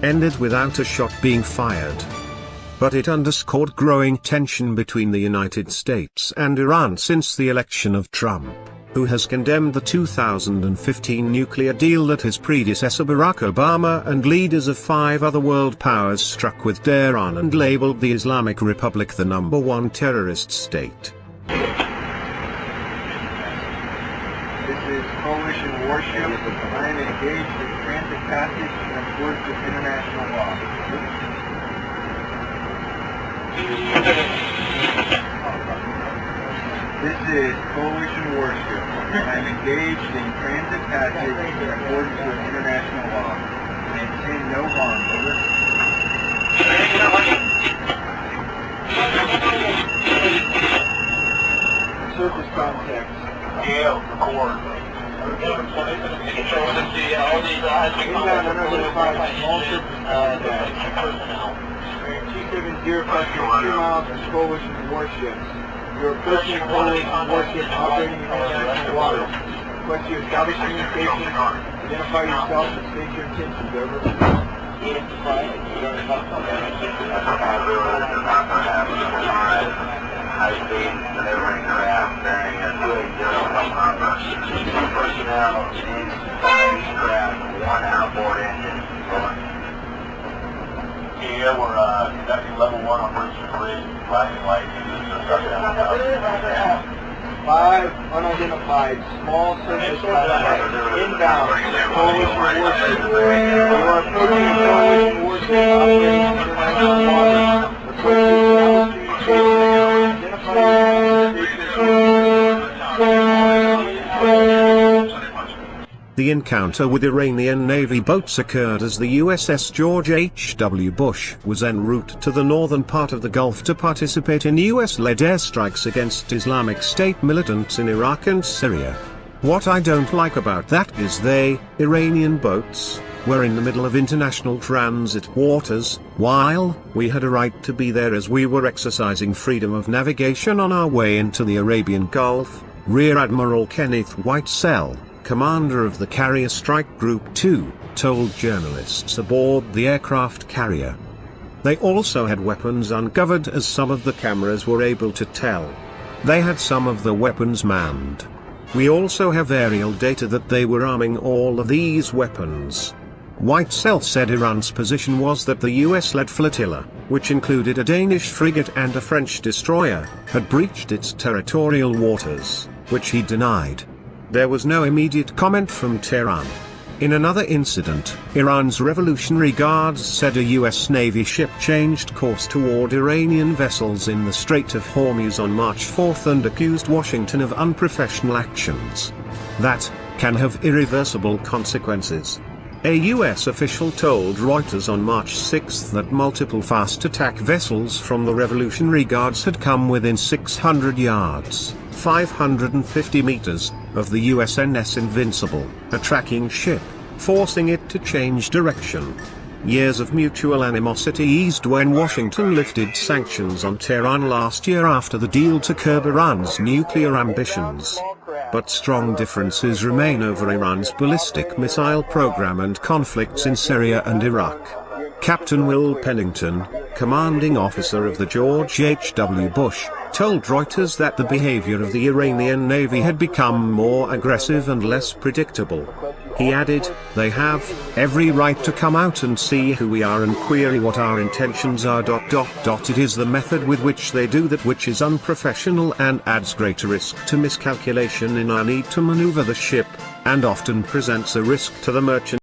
ended without a shot being fired. But it underscored growing tension between the United States and Iran since the election of Trump, who has condemned the 2015 nuclear deal that his predecessor Barack Obama and leaders of 5 other world powers struck with Tehran and labeled the Islamic Republic the #1 terrorist state. This is coalition warship. I am engaged in transit passage in accordance with international law. This is coalition warship. I am engaged in transit passage in accordance with international law. I intend no harm. Over. Surface contact. Yeah, record. Inbound unidentified small surface contact. 270 approaching 2 miles from coalition warships. You're approaching coalition warship operating in international waters. Request you establish communication, identify yourself, and state your intentions. Over. High speed, delivering craft bearing a 280 personnel in craft, 1 outboard engine. Yeah, we're conducting level 1 on Brewster Bridge, flashing lights, and 5 unidentified small surface contact inbound coalition warship. You are approaching coalition warship operating in international waters. Request you The encounter with Iranian Navy boats occurred as the USS George H.W. Bush was en route to the northern part of the Gulf to participate in US-led airstrikes against Islamic State militants in Iraq and Syria. What I don't like about that is Iranian boats, were in the middle of international transit waters, while we had a right to be there as we were exercising freedom of navigation on our way into the Arabian Gulf. Rear Admiral Kenneth Whitesell, commander of the Carrier Strike Group 2, told journalists aboard the aircraft carrier. They also had weapons uncovered, as some of the cameras were able to tell. They had some of the weapons manned. We also have aerial data that they were arming all of these weapons. Whitesell said Iran's position was that the US-led flotilla, which included a Danish frigate and a French destroyer, had breached its territorial waters, which he denied. There was no immediate comment from Tehran. In another incident, Iran's Revolutionary Guards said a US Navy ship changed course toward Iranian vessels in the Strait of Hormuz on March 4 and accused Washington of unprofessional actions that can have irreversible consequences. A US official told Reuters on March 6 that multiple fast attack vessels from the Revolutionary Guards had come within 600 yards, 550 meters, of the USNS Invincible, a tracking ship, forcing it to change direction. Years of mutual animosity eased when Washington lifted sanctions on Tehran last year after the deal to curb Iran's nuclear ambitions. But strong differences remain over Iran's ballistic missile program and conflicts in Syria and Iraq. Captain Will Pennington, commanding officer of the George H.W. Bush, told Reuters that the behavior of the Iranian Navy had become more aggressive and less predictable. He added, "They have every right to come out and see who we are and query what our intentions are. It is the method with which they do that which is unprofessional and adds greater risk to miscalculation in our need to maneuver the ship, and often presents a risk to the merchant